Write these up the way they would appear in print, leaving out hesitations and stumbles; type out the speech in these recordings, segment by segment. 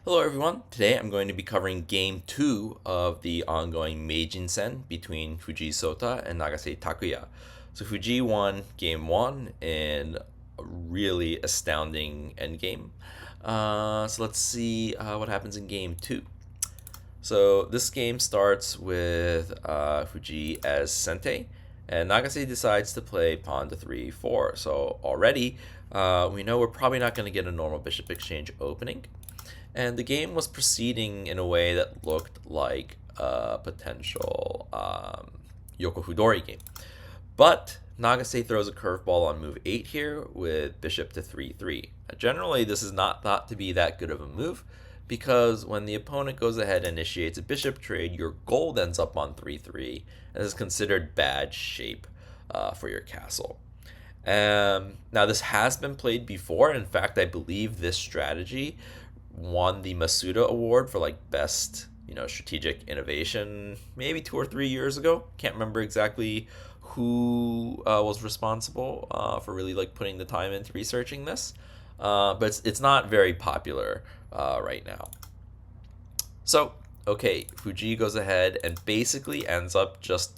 Hello everyone, today I'm going to be covering Game 2 of the ongoing Meijin-Sen between Fujii Sota and Nagase Takuya. So Fujii won Game 1 in a really astounding endgame. So let's see what happens in Game 2. So this game starts with Fujii as Sente, and Nagase decides to play pawn to 3-4. So already we know we're probably not going to get a normal bishop exchange opening. And the game was proceeding in a way that looked like a potential Yoko Fudori game. But Nagase throws a curveball on move 8 here with bishop to 3-3. Generally, this is not thought to be that good of a move because when the opponent goes ahead and initiates a bishop trade, your gold ends up on 3-3 and is considered bad shape for your castle. Now, this has been played before. In fact, I believe this strategy won the Masuda Award for like best, strategic innovation maybe 2 or 3 years ago. Can't remember exactly who was responsible for really like putting the time into researching this, but it's not very popular right now. So okay, Fujii goes ahead and basically ends up just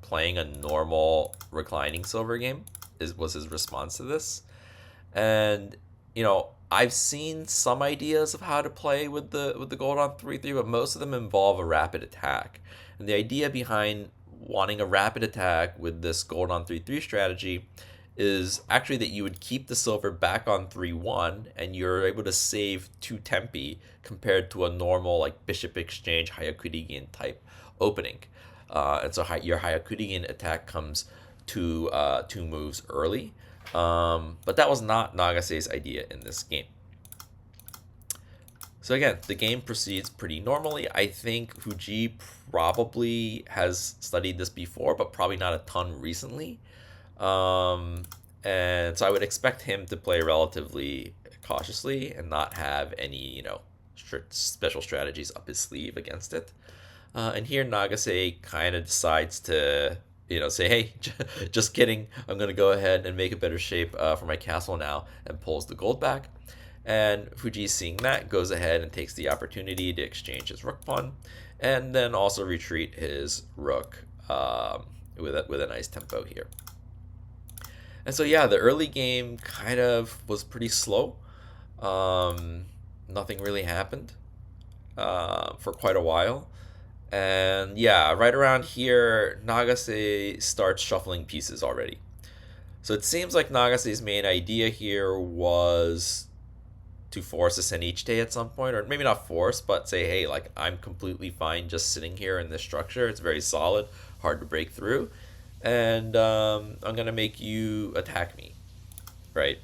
playing a normal reclining silver game. Was his response to this, and I've seen some ideas of how to play with the gold on 3-3, but most of them involve a rapid attack. And the idea behind wanting a rapid attack with this gold on 3-3 strategy is actually that you would keep the silver back on 3-1 and you're able to save 2 tempi compared to a normal like bishop exchange Hayakurigen type opening. And so your Hayakurigen attack comes 2 moves early. But that was not Nagase's idea in this game. So again, the game proceeds pretty normally. I think Fujii probably has studied this before, but probably not a ton recently. And so I would expect him to play relatively cautiously and not have any, strict special strategies up his sleeve against it. And here Nagase kind of decides to say, hey, just kidding. I'm going to go ahead and make a better shape for my castle now and pulls the gold back. And Fujii, seeing that, goes ahead and takes the opportunity to exchange his rook pawn and then also retreat his rook with a nice tempo here. And so, yeah, the early game kind of was pretty slow. Nothing really happened for quite a while. And yeah, right around here, Nagase starts shuffling pieces already. So it seems like Nagase's main idea here was to force a Senichite at some point, or maybe not force, but say, hey, like I'm completely fine just sitting here in this structure. It's very solid, hard to break through, and I'm gonna make you attack me, right?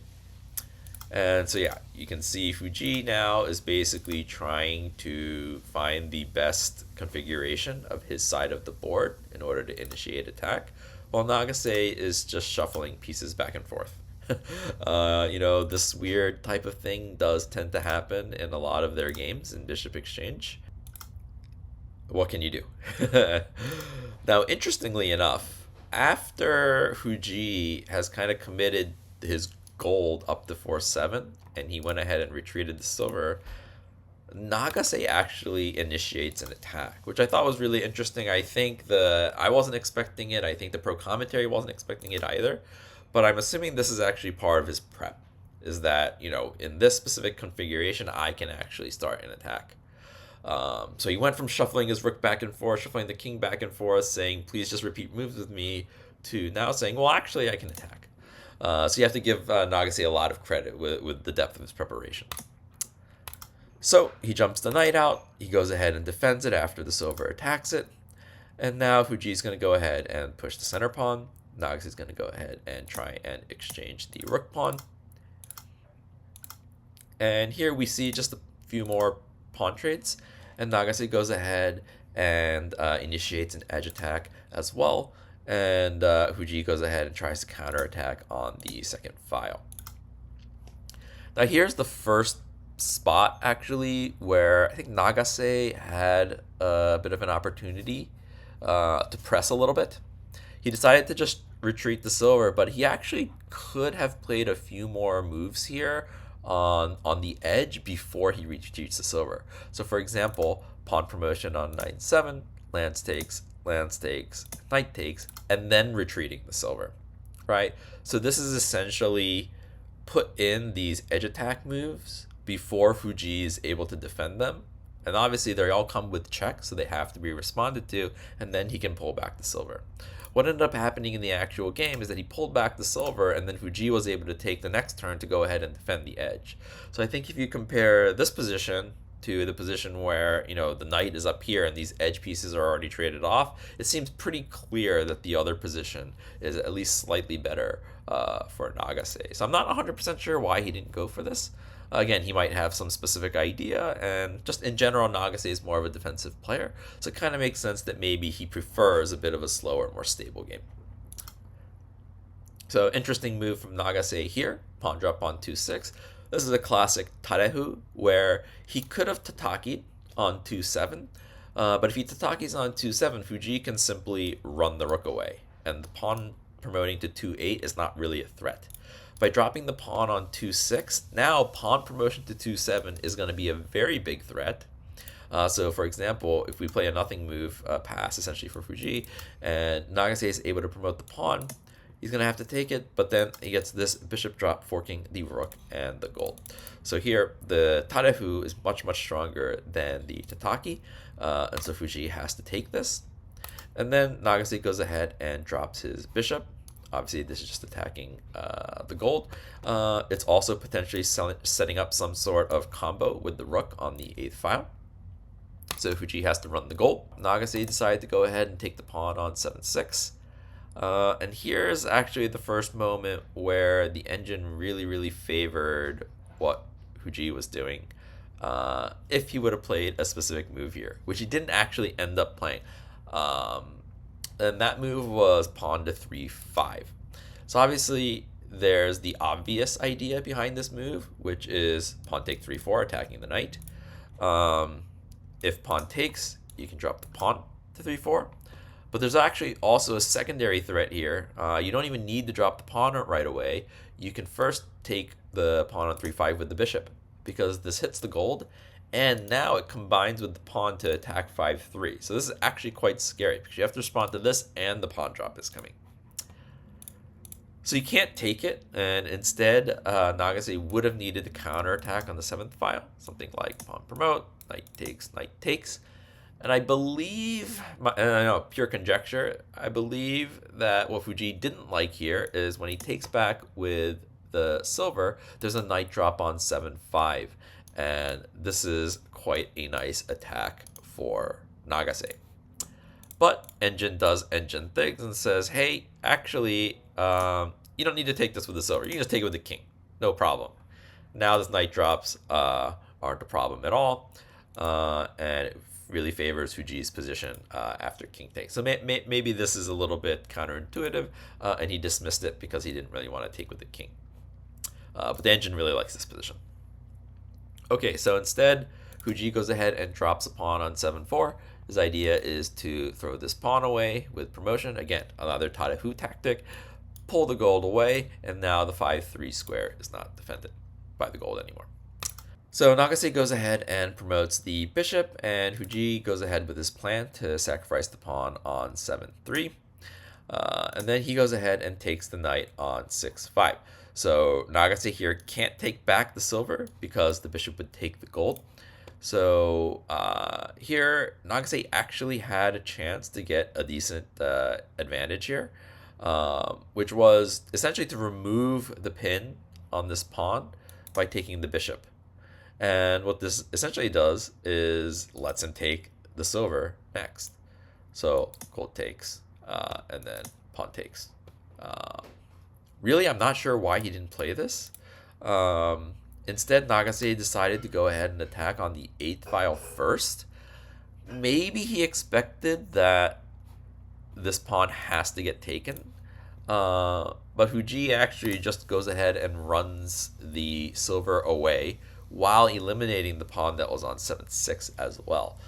And so yeah, you can see Fujii now is basically trying to find the best configuration of his side of the board in order to initiate attack, while Nagase is just shuffling pieces back and forth. This weird type of thing does tend to happen in a lot of their games in Bishop Exchange. What can you do? Now, interestingly enough, after Fujii has kind of committed his gold up to 4-7 and he went ahead and retreated the silver, Nagase actually initiates an attack, which I thought was really interesting. I wasn't expecting it. I think the pro commentary wasn't expecting it either, but I'm assuming this is actually part of his prep, is that in this specific configuration I can actually start an attack. So he went from shuffling his rook back and forth, shuffling the king back and forth, saying please just repeat moves with me, to now saying, well, actually I can attack. So you have to give Nagase a lot of credit with the depth of his preparation. So he jumps the knight out, he goes ahead and defends it after the silver attacks it, and now Fujii's going to go ahead and push the center pawn. Nagase is going to go ahead and try and exchange the rook pawn. And here we see just a few more pawn trades, and Nagase goes ahead and initiates an edge attack as well. And Fujii goes ahead and tries to counterattack on the second file. Now here's the first spot actually where I think Nagase had a bit of an opportunity to press a little bit. He decided to just retreat the silver, but he actually could have played a few more moves here on the edge before he retreats the silver. So for example, pawn promotion on knight 7, lance takes, knight takes, and then retreating the silver, right? So this is essentially put in these edge attack moves before Fujii is able to defend them. And obviously they all come with checks, so they have to be responded to, and then he can pull back the silver. What ended up happening in the actual game is that he pulled back the silver, and then Fujii was able to take the next turn to go ahead and defend the edge. So I think if you compare this position to the position where, you know, the knight is up here and these edge pieces are already traded off, it seems pretty clear that the other position is at least slightly better for Nagase. So I'm not 100% sure why he didn't go for this. Again, he might have some specific idea, and just in general, Nagase is more of a defensive player, so it kind of makes sense that maybe he prefers a bit of a slower, more stable game. So interesting move from Nagase here, pawn drop on 2-6. This is a classic tarehu, where he could have tataki'd on 2-7, but if he tatakis on 2-7, Fujii can simply run the rook away, and the pawn promoting to 2-8 is not really a threat. By dropping the pawn on 2-6, now pawn promotion to 2-7 is going to be a very big threat. So for example, if we play a nothing move pass essentially for Fujii, and Nagase is able to promote the pawn, he's going to have to take it, but then he gets this bishop drop forking the rook and the gold. So here, the tarehu is much, much stronger than the tataki, and so Fujii has to take this. And then Nagase goes ahead and drops his bishop. Obviously, this is just attacking the gold. It's also potentially setting up some sort of combo with the rook on the 8th file. So Fujii has to run the gold. Nagase decided to go ahead and take the pawn on 7-6. And here's actually the first moment where the engine really, really favored what Fujii was doing. If he would have played a specific move here, which he didn't actually end up playing. And that move was pawn to 3-5. So obviously there's the obvious idea behind this move, which is pawn take 3-4, attacking the knight. If pawn takes, you can drop the pawn to 3-4. But there's actually also a secondary threat here. You don't even need to drop the pawn right away. You can first take the pawn on 3-5 with the bishop, because this hits the gold, and now it combines with the pawn to attack 5-3. So this is actually quite scary, because you have to respond to this, and the pawn drop is coming. So you can't take it, and instead, Nagase would have needed to counterattack on the 7th file, something like pawn promote, knight takes. And I believe, and I know, pure conjecture, I believe that what Fujii didn't like here is when he takes back with the silver, there's a knight drop on 7-5. And this is quite a nice attack for Nagase. But Engine does Engine things and says, hey, actually, you don't need to take this with the silver. You can just take it with the king. No problem. Now this knight drops aren't a problem at all. And it really favors Fujii's position after king takes. So maybe this is a little bit counterintuitive, and he dismissed it because he didn't really want to take with the king. But the Engine really likes this position. Okay, so instead, Fujii goes ahead and drops a pawn on 7-4. His idea is to throw this pawn away with promotion. Again, another tarehu tactic. Pull the gold away, and now the 5-3 square is not defended by the gold anymore. So Nagase goes ahead and promotes the bishop, and Fujii goes ahead with his plan to sacrifice the pawn on 7-3. And then he goes ahead and takes the knight on 6-5. So Nagase here can't take back the silver because the bishop would take the gold. So here, Nagase actually had a chance to get a decent advantage here, which was essentially to remove the pin on this pawn by taking the bishop. And what this essentially does is lets him take the silver next. So gold takes, and then pawn takes. Really, I'm not sure why he didn't play this. Instead, Nagase decided to go ahead and attack on the 8th file first. Maybe he expected that this pawn has to get taken. But Fujii actually just goes ahead and runs the silver away while eliminating the pawn that was on 7-6 as well.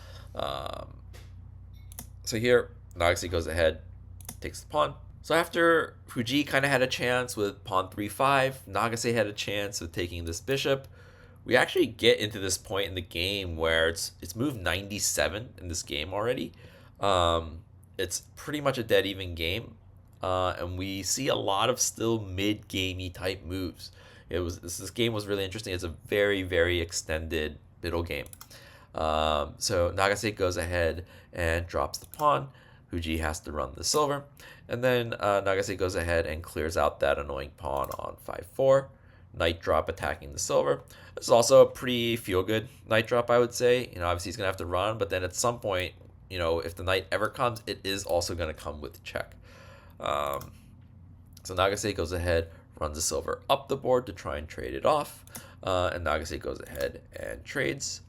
So here, Nagase goes ahead, takes the pawn, So after Fujii kind of had a chance with pawn 3-5, Nagase had a chance with taking this bishop. We actually get into this point in the game where it's moved 97 in this game already. It's pretty much a dead even game, and we see a lot of still mid-gamey type moves. This game was really interesting. It's a very extended middle game. So Nagase goes ahead and drops the pawn. Fujii has to run the silver. And then Nagase goes ahead and clears out that annoying pawn on 5-4. Knight drop attacking the silver. This is also a pretty feel-good knight drop, I would say. Obviously he's going to have to run, but then at some point, if the knight ever comes, it is also going to come with check. So Nagase goes ahead, runs the silver up the board to try and trade it off. And Nagase goes ahead and trades.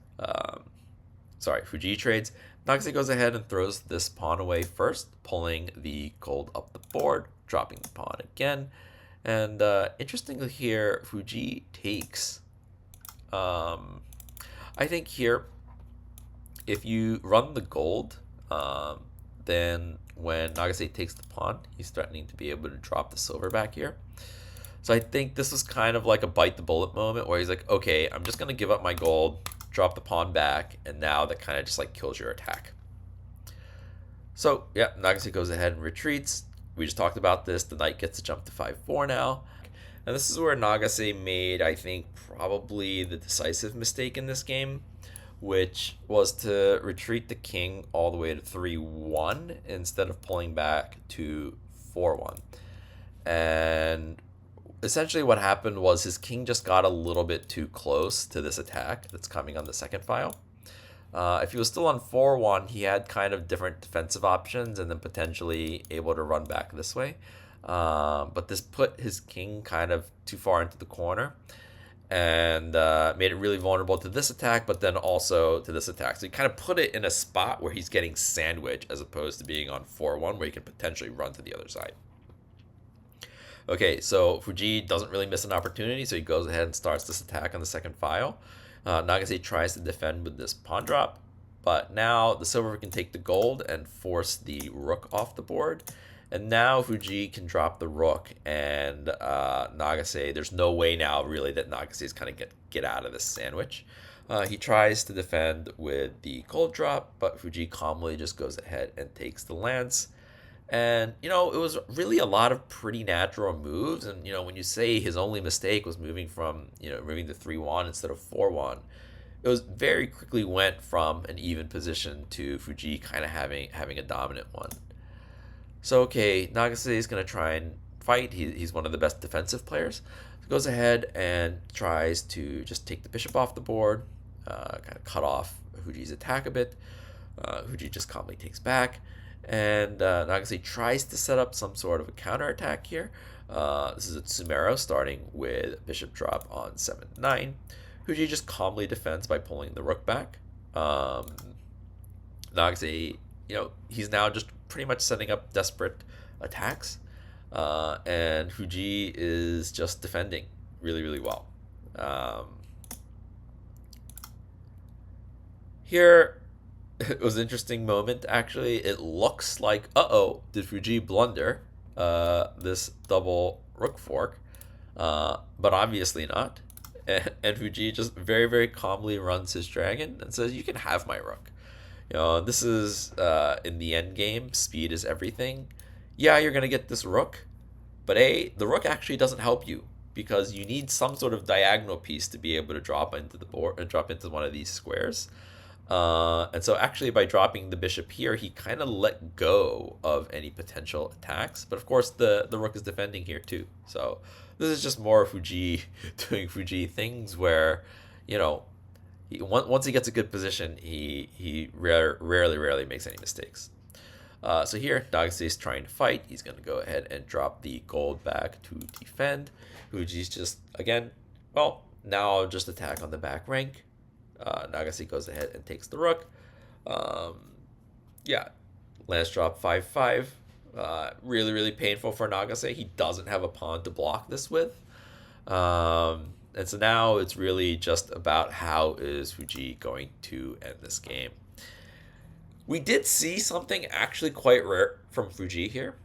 Fujii trades. Nagase goes ahead and throws this pawn away first, pulling the gold up the board, dropping the pawn again. And interestingly here, Fujii takes. I think here, if you run the gold, then when Nagase takes the pawn, he's threatening to be able to drop the silver back here. So I think this was kind of like a bite the bullet moment where he's like, okay, I'm just going to give up my gold, drop the pawn back, and now that kind of just like kills your attack. So yeah, Nagase goes ahead and retreats. We just talked about this. The knight gets to jump to 5-4 now. And this is where Nagase made, I think, probably the decisive mistake in this game, which was to retreat the king all the way to 3-1 instead of pulling back to 4-1. And essentially what happened was his king just got a little bit too close to this attack that's coming on the second file. If he was still on 4-1, he had kind of different defensive options and then potentially able to run back this way. But this put his king kind of too far into the corner and made it really vulnerable to this attack, but then also to this attack. So he kind of put it in a spot where he's getting sandwiched as opposed to being on 4-1 where he can potentially run to the other side. Okay, so Fujii doesn't really miss an opportunity, so he goes ahead and starts this attack on the second file. Nagase tries to defend with this pawn drop, but now the silver can take the gold and force the rook off the board. And now Fujii can drop the rook, and Nagase, there's no way now really that Nagase is kind of get out of this sandwich. He tries to defend with the gold drop, but Fujii calmly just goes ahead and takes the lance. And, it was really a lot of pretty natural moves. And, when you say his only mistake was moving to 3-1 instead of 4-1, it was very quickly went from an even position to Fujii kind of having a dominant one. So, okay, Nagase is going to try and fight. He's one of the best defensive players. He goes ahead and tries to just take the bishop off the board, kind of cut off Fujii's attack a bit. Fujii just calmly takes back. And Nagase tries to set up some sort of a counterattack here. This is a Tsumero starting with bishop drop on 7-9. Fujii just calmly defends by pulling the rook back. Nagase, he's now just pretty much setting up desperate attacks. And Fujii is just defending really well. Here, it was an interesting moment, actually. It looks like, did Fujii blunder this double rook fork? But obviously not. And Fujii just very calmly runs his dragon and says, you can have my rook. This is, in the end game, speed is everything. Yeah, you're going to get this rook, but the rook actually doesn't help you because you need some sort of diagonal piece to be able to drop into the board and drop into one of these squares. And so actually by dropping the bishop here, he kind of let go of any potential attacks. But of course, the rook is defending here too. So this is just more Fujii doing Fujii things where, once he gets a good position, he rarely makes any mistakes. So here, Nagase is trying to fight. He's going to go ahead and drop the gold back to defend. Fujii's just, again, now I'll just attack on the back rank. Nagase goes ahead and takes the rook. Lance drop 5-5. Really painful for Nagase. He doesn't have a pawn to block this with. And so now it's really just about how is Fujii going to end this game. We did see something actually quite rare from Fujii here.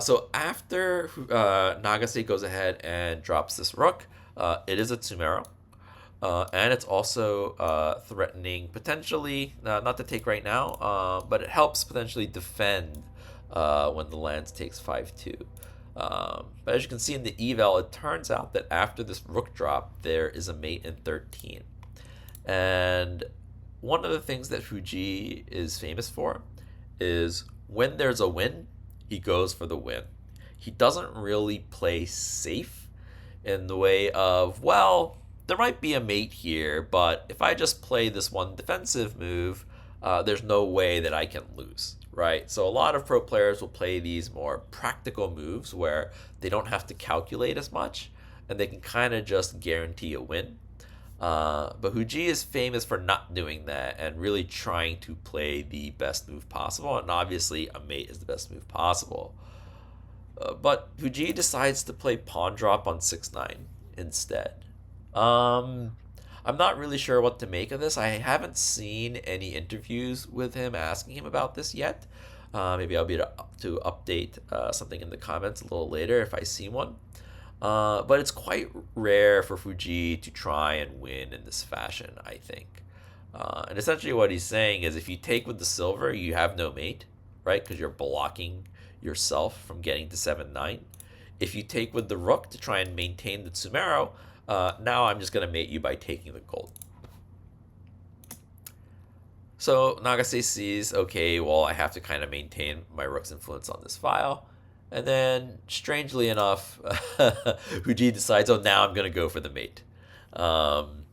So after Nagase goes ahead and drops this rook, it is a Tsumero. And it's also threatening potentially, not to take right now, but it helps potentially defend when the lands takes 5-2. But as you can see in the eval, it turns out that after this rook drop, there is a mate in 13. And one of the things that Fujii is famous for is when there's a win, he goes for the win. He doesn't really play safe in the way of, well, there might be a mate here, but if I just play this one defensive move, there's no way that I can lose, right? So a lot of pro players will play these more practical moves where they don't have to calculate as much and they can kind of just guarantee a win. But Fujii is famous for not doing that and really trying to play the best move possible. And obviously, a mate is the best move possible. But Fujii decides to play pawn drop on 6-9 instead. I'm not really sure what to make of this. I haven't seen any interviews with him asking him about this yet. Maybe I'll be able to update something in the comments a little later if I see one. But it's quite rare for Fujii to try and win in this fashion, I think. And essentially what he's saying is if you take with the silver, you have no mate, right? Because you're blocking yourself from getting to 7-9. If you take with the rook to try and maintain the Tsumero, now I'm just going to mate you by taking the gold. So Nagase sees, okay, well, I have to kind of maintain my rook's influence on this file. And then, strangely enough, Fujii decides, oh, now I'm going to go for the mate. And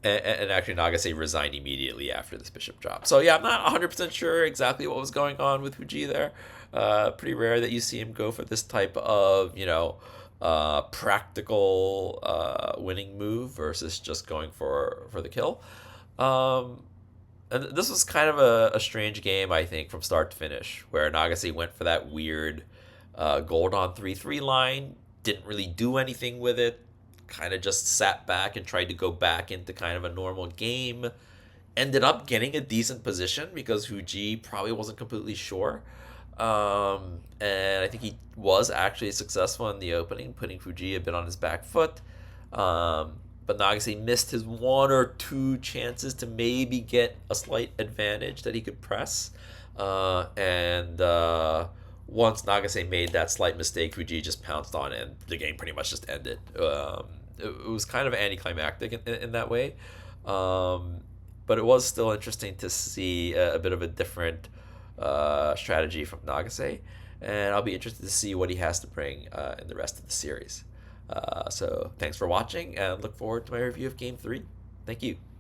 actually, Nagase resigned immediately after this bishop drop. So, yeah, I'm not 100% sure exactly what was going on with Fujii there. Pretty rare that you see him go for this type of, practical winning move versus just going for the kill. And this was kind of a strange game, I think, from start to finish, where Nagase went for that weird gold on 3-3 line, didn't really do anything with it, kind of just sat back and tried to go back into kind of a normal game. Ended up getting a decent position because Fujii probably wasn't completely sure. And I think he was actually successful in the opening, putting Fujii a bit on his back foot. But Nagase missed his one or two chances to maybe get a slight advantage that he could press. And once Nagase made that slight mistake, Fujii just pounced on it, and the game pretty much just ended. It was kind of anticlimactic in that way. But it was still interesting to see a bit of a different strategy from Nagase. And I'll be interested to see what he has to bring in the rest of the series. So thanks for watching and look forward to my review of Game 3. Thank you.